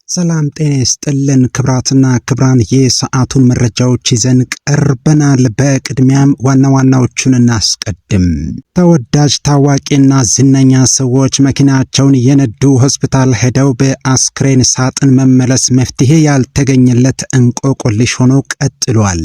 ሰላም ጤና ይስጥልን ክብራትና ክብራን የሰዓቱን መረጃዎች ይዘን ቀርበናል። በቅድሚያም ዋናዎቹን እናስቀድም። ተወዳጅ ታዋቂና ዝነኛ ሰዎች መኪናቸውን የነዱ ሆስፒታል ሄደው በአስክሬን ሳጥን መመለስ መፍትሄ ያልተገኘለት እንቆቅልሽ ሆኖ ቀጥሏል።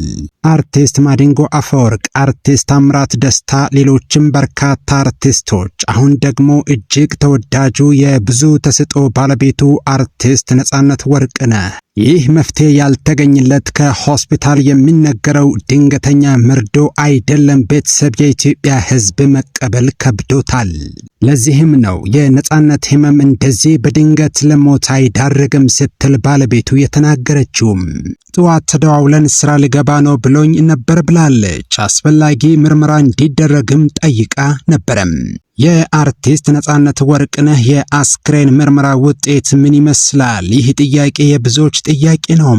አርቲስት ማዲንጎ አፈወርቅ፣ አርቲስት ታምራት ደስታ፣ ሌሎችም በርካታ አርቲስቶች አሁን ደግሞ እጅግ ተወዳጁ የብዙ ተሰጥኦ ባለቤቱ አርቲስት ነጻነት ወርቅነህ ይህ መፍትሄ ያልተገኘለት ከሆስፒታል የሚነገረው ድንገተኛ መርዶ አይደለም ቤተሰብ የኢትዮጵያ ሕዝብ መቀበል ከብዶታል። ለዚህም ነው የነጻነት ህመም እንደዚህ በድንገት ለሞት አይዳርግም ስትል ባለቤቱ የተናገረችውም። ጠዋት ተደዋውለን ስራ ልገባ ነው ብሎኝ ነበር ብላለች። አስፈላጊ ምርመራ እንዲደረግም ጠይቃ ነበረም። የአርቲስት ነጻነት ወርቅነህ የአስክሬን ምርመራ ውጤት ምን ይመስላል? ይህ ጥያቄ የብዙዎች ጥያቄ ነው።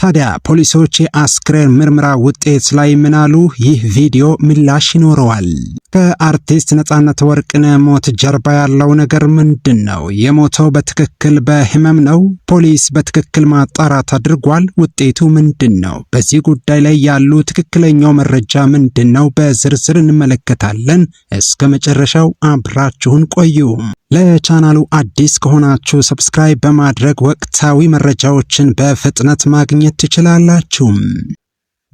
ታዲያ ፖሊሶች የአስክሬን ምርመራ ውጤት ላይ ምን አሉ? ይህ ቪዲዮ ምላሽ ይኖረዋል። ከአርቲስት ነጻነት ወርቅነህ ሞት ጀርባ ያለው ነገር ምንድን ነው? የሞተው በትክክል በህመም ነው? ፖሊስ በትክክል ማጣራት አድርጓል? ውጤቱ ምንድን ነው? በዚህ ጉዳይ ላይ ያሉ ትክክለኛው መረጃ ምንድን ነው? በዝርዝር እንመለከታለን። እስከ መጨረሻው አብራችሁን ቆዩ። ለቻናሉ አዲስ ከሆናችሁ ሰብስክራይብ በማድረግ ወቅታዊ መረጃዎችን በፍጥነት ማግኘት ትችላላችሁ።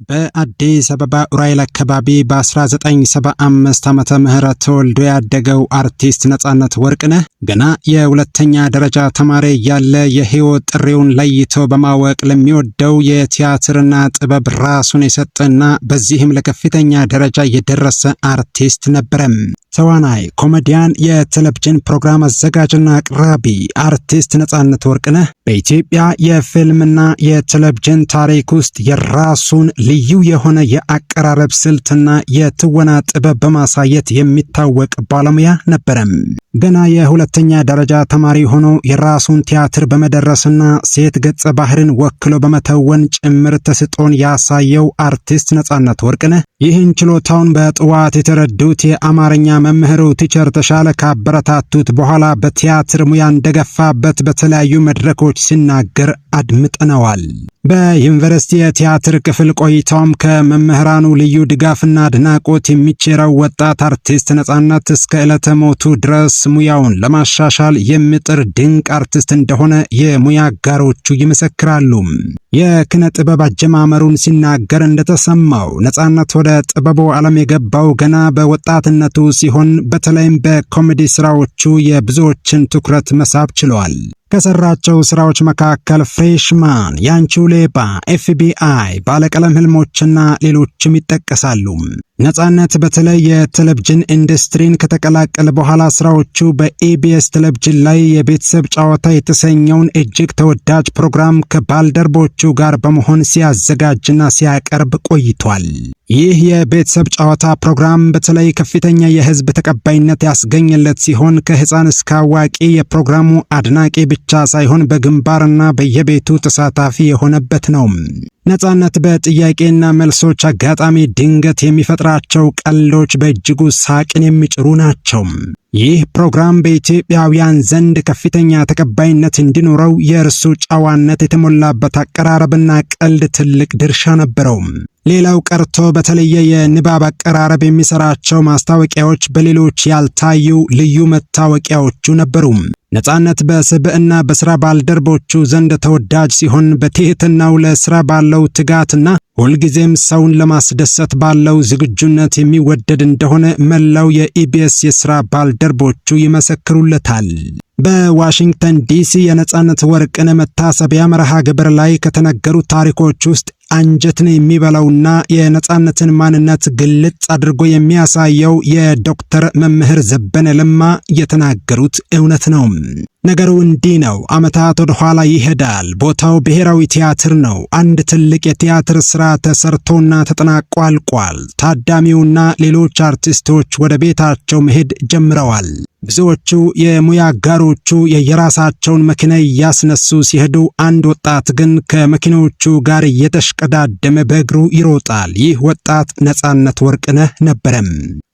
በአዲስ አበባ ኡራኤል አካባቢ በ1975 ዓመተ ምህረት ተወልዶ ያደገው አርቲስት ነጻነት ወርቅነህ ገና የሁለተኛ ደረጃ ተማሪ ያለ የህይወት ጥሪውን ለይቶ በማወቅ ለሚወደው የቲያትርና ጥበብ ራሱን የሰጠና በዚህም ለከፍተኛ ደረጃ የደረሰ አርቲስት ነበረም። ተዋናይ፣ ኮሜዲያን፣ የቴሌቪዥን ፕሮግራም አዘጋጅና አቅራቢ አርቲስት ነጻነት ወርቅነህ በኢትዮጵያ የፊልምና የቴሌቪዥን ታሪክ ውስጥ የራሱን ልዩ የሆነ የአቀራረብ ስልትና የትወና ጥበብ በማሳየት የሚታወቅ ባለሙያ ነበረም። ገና የሁለተኛ ደረጃ ተማሪ ሆኖ የራሱን ቲያትር በመደረስና ሴት ገጸ ባህርን ወክሎ በመተወን ጭምር ተስጦን ያሳየው አርቲስት ነጻነት ወርቅነህ ይህን ችሎታውን በጥዋት የተረዱት የአማርኛ መምህሩ ቲቸር ተሻለ ካበረታቱት በኋላ በቲያትር ሙያ እንደገፋበት በተለያዩ መድረኮች ሲናገር አድምጠነዋል። በዩኒቨርሲቲ የቲያትር ክፍል ቆይታውም ከመምህራኑ ልዩ ድጋፍና አድናቆት የሚቸረው ወጣት አርቲስት ነጻነት እስከ ዕለተ ሞቱ ድረስ ሙያውን ለማሻሻል የሚጥር ድንቅ አርቲስት እንደሆነ የሙያ አጋሮቹ ይመሰክራሉ። የኪነ ጥበብ አጀማመሩን ሲናገር እንደተሰማው ነጻነት ወደ ጥበቡ ዓለም የገባው ገና በወጣትነቱ ሲሆን በተለይም በኮሜዲ ስራዎቹ የብዙዎችን ትኩረት መሳብ ችሏል። ከሰራቸው ስራዎች መካከል ፍሬሽማን፣ ያንቺው ሌባ፣ FBI፣ ባለቀለም ህልሞችና ሌሎችም ይጠቀሳሉ። ነጻነት በተለይ የቴሌቪዥን ኢንዱስትሪን ከተቀላቀለ በኋላ ስራዎቹ በኢቢኤስ ቴሌቪዥን ላይ የቤተሰብ ጨዋታ የተሰኘውን እጅግ ተወዳጅ ፕሮግራም ከባልደረቦቹ ጋር በመሆን ሲያዘጋጅና ሲያቀርብ ቆይቷል። ይህ የቤተሰብ ጨዋታ ፕሮግራም በተለይ ከፍተኛ የህዝብ ተቀባይነት ያስገኘለት ሲሆን ከህፃን እስከ አዋቂ የፕሮግራሙ አድናቂ ብቻ ሳይሆን በግንባርና በየቤቱ ተሳታፊ የሆነበት ነው። ነጻነት በጥያቄና መልሶች አጋጣሚ ድንገት የሚፈጥራቸው ቀልዶች በእጅጉ ሳቅን የሚጭሩ ናቸው። ይህ ፕሮግራም በኢትዮጵያውያን ዘንድ ከፍተኛ ተቀባይነት እንዲኖረው የእርሱ ጨዋነት የተሞላበት አቀራረብና ቀልድ ትልቅ ድርሻ ነበረው። ሌላው ቀርቶ በተለየ የንባብ አቀራረብ የሚሰራቸው ማስታወቂያዎች በሌሎች ያልታዩ ልዩ መታወቂያዎቹ ነበሩ። ነጻነት በስብዕና በስራ ባልደረቦቹ ዘንድ ተወዳጅ ሲሆን በትህትናው ለስራ ባለው ትጋትና ሁልጊዜም ሰውን ለማስደሰት ባለው ዝግጁነት የሚወደድ እንደሆነ መላው የኢቢኤስ የስራ ባልደረቦቹ ይመሰክሩለታል። በዋሽንግተን ዲሲ የነጻነት ወርቅነህ መታሰቢያ መርሃ ግብር ላይ ከተነገሩ ታሪኮች ውስጥ አንጀትን የሚበላውና የነጻነትን ማንነት ግልጽ አድርጎ የሚያሳየው የዶክተር መምህር ዘበነ ለማ የተናገሩት እውነት ነው። ነገሩ እንዲህ ነው። ዓመታት ወደ ኋላ ይሄዳል። ቦታው ብሔራዊ ቲያትር ነው። አንድ ትልቅ የቲያትር ስራ ተሰርቶና ተጠናቆ አልቋል። ታዳሚውና ሌሎች አርቲስቶች ወደ ቤታቸው መሄድ ጀምረዋል። ብዙዎቹ የሙያ አጋሮቹ የየራሳቸውን መኪና እያስነሱ ሲሄዱ አንድ ወጣት ግን ከመኪኖቹ ጋር እየተሽቀዳደመ በእግሩ ይሮጣል። ይህ ወጣት ነጻነት ወርቅነህ ነበረም።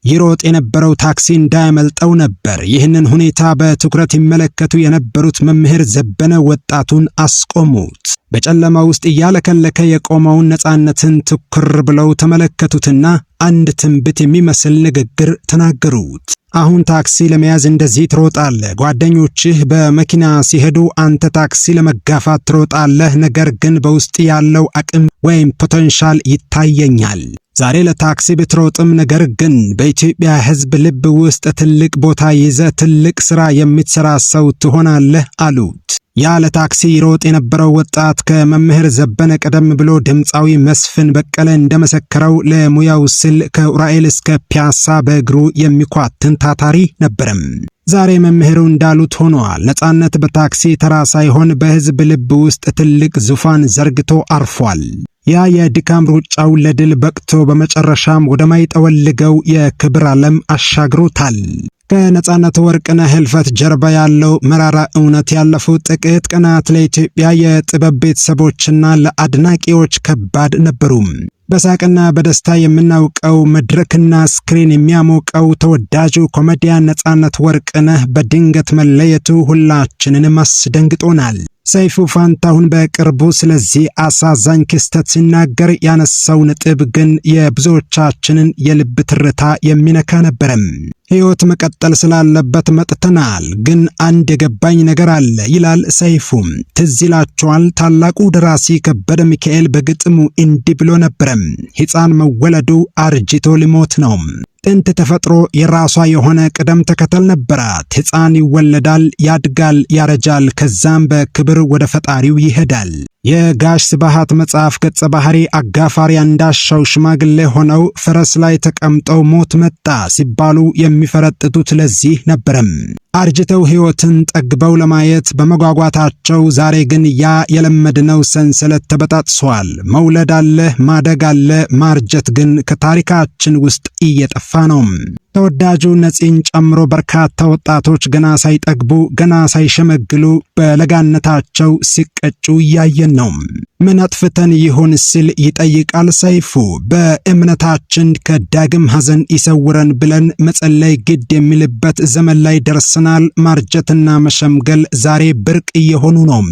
ይሮጥ የነበረው ታክሲ እንዳያመልጠው ነበር። ይህንን ሁኔታ በትኩረት ይመለከቱ የነበሩት መምህር ዘበነ ወጣቱን አስቆሙት። በጨለማ ውስጥ እያለከለከ የቆመውን ነፃነትን ትኩር ብለው ተመለከቱትና አንድ ትንቢት የሚመስል ንግግር ተናገሩት። አሁን ታክሲ ለመያዝ እንደዚህ ትሮጣለህ። ጓደኞችህ በመኪና ሲሄዱ አንተ ታክሲ ለመጋፋት ትሮጣለህ። ነገር ግን በውስጥ ያለው አቅም ወይም ፖቴንሻል ይታየኛል። ዛሬ ለታክሲ ብትሮጥም ነገር ግን በኢትዮጵያ ሕዝብ ልብ ውስጥ ትልቅ ቦታ ይዘህ ትልቅ ሥራ የምትሰራ ሰው ትሆናለህ አሉት። ያ ለታክሲ ይሮጥ የነበረው ወጣት ከመምህር ዘበነ ቀደም ብሎ ድምፃዊ መስፍን በቀለ እንደመሰከረው ለሙያው ስል ከኡራኤል እስከ ፒያሳ በእግሩ የሚኳትን ታታሪ ነበረም። ዛሬ መምህሩ እንዳሉት ሆኗል። ነፃነት በታክሲ ተራ ሳይሆን በሕዝብ ልብ ውስጥ ትልቅ ዙፋን ዘርግቶ አርፏል። ያ የድካም ሩጫው ለድል በቅቶ በመጨረሻም ወደማይጠወልገው የክብር ዓለም አሻግሮታል። ከነፃነት ወርቅነህ ህልፈት ጀርባ ያለው መራራ እውነት ያለፉት ጥቂት ቀናት ለኢትዮጵያ የጥበብ ቤተሰቦችና ለአድናቂዎች ከባድ ነበሩ። በሳቅና በደስታ የምናውቀው መድረክና ስክሪን የሚያሞቀው ተወዳጁ ኮሜዲያን ነፃነት ወርቅነህ በድንገት መለየቱ ሁላችንንም አስደንግጦናል። ሰይፉ ፋንታሁን በቅርቡ ስለዚህ አሳዛኝ ክስተት ሲናገር ያነሳው ነጥብ ግን የብዙዎቻችንን የልብ ትርታ የሚነካ ነበረም። ሕይወት መቀጠል ስላለበት መጥተናል፣ ግን አንድ የገባኝ ነገር አለ ይላል ሰይፉም። ትዝ ይላችኋል ታላቁ ደራሲ ከበደ ሚካኤል በግጥሙ እንዲህ ብሎ ነበረም፣ ሕፃን መወለዱ አርጅቶ ሊሞት ነው። ጥንት ተፈጥሮ የራሷ የሆነ ቅደም ተከተል ነበራት። ሕፃን ይወለዳል፣ ያድጋል፣ ያረጃል፣ ከዛም በክብር ወደ ፈጣሪው ይሄዳል። የጋሽ ስብሃት መጽሐፍ ገጸ ባህሪ አጋፋሪ አንዳሻው ሽማግሌ ሆነው ፈረስ ላይ ተቀምጠው ሞት መጣ ሲባሉ የሚፈረጥጡት ለዚህ ነበረም። አርጅተው ሕይወትን ጠግበው ለማየት በመጓጓታቸው ዛሬ ግን ያ የለመድነው ሰንሰለት ተበጣጥሷል። መውለድ አለ፣ ማደግ አለ፣ ማርጀት ግን ከታሪካችን ውስጥ እየጠፋ ነው። ተወዳጁ ነፂን ጨምሮ በርካታ ወጣቶች ገና ሳይጠግቡ ገና ሳይሸመግሉ በለጋነታቸው ሲቀጩ እያየን ነው። ምን አጥፍተን ይሆን ሲል ይጠይቃል ሰይፉ። በእምነታችን ከዳግም ሐዘን ይሰውረን ብለን መጸለይ ግድ የሚልበት ዘመን ላይ ደርሰናል። ማርጀትና መሸምገል ዛሬ ብርቅ እየሆኑ ነው።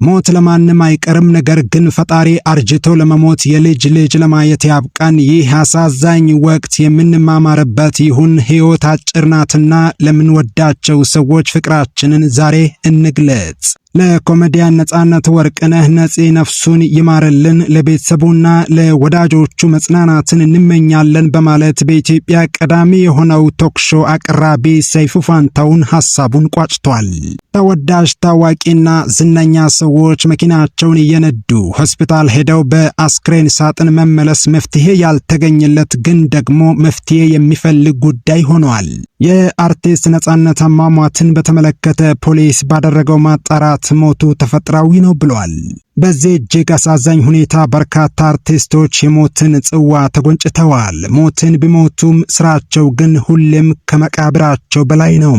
ሞት ለማንም አይቀርም። ነገር ግን ፈጣሪ አርጅቶ ለመሞት የልጅ ልጅ ለማየት ያብቃን። ይህ አሳዛኝ ወቅት የምንማማርበት ይሁን። ሕይወት አጭር ናትና ለምንወዳቸው ሰዎች ፍቅራችንን ዛሬ እንግለጽ። ለኮሜዲያን ነፃነት ወርቅነህ ነፂ ነፍሱን ይማርልን፣ ለቤተሰቡና ለወዳጆቹ መጽናናትን እንመኛለን በማለት በኢትዮጵያ ቀዳሚ የሆነው ቶክሾ አቅራቢ ሰይፉ ፋንታሁን ሐሳቡን ቋጭቷል። ተወዳጅ ታዋቂና ዝነኛ ሰዎች መኪናቸውን እየነዱ ሆስፒታል ሄደው በአስክሬን ሳጥን መመለስ መፍትሄ ያልተገኘለት ግን ደግሞ መፍትሄ የሚፈልግ ጉዳይ ሆኗል። የአርቲስት ነፃነት አሟሟትን በተመለከተ ፖሊስ ባደረገው ማጣራት ሞቱ ተፈጥሯዊ ነው ብሏል። በዚህ እጅግ አሳዛኝ ሁኔታ በርካታ አርቲስቶች የሞትን ጽዋ ተጎንጭተዋል። ሞትን ቢሞቱም ስራቸው ግን ሁሌም ከመቃብራቸው በላይ ነው።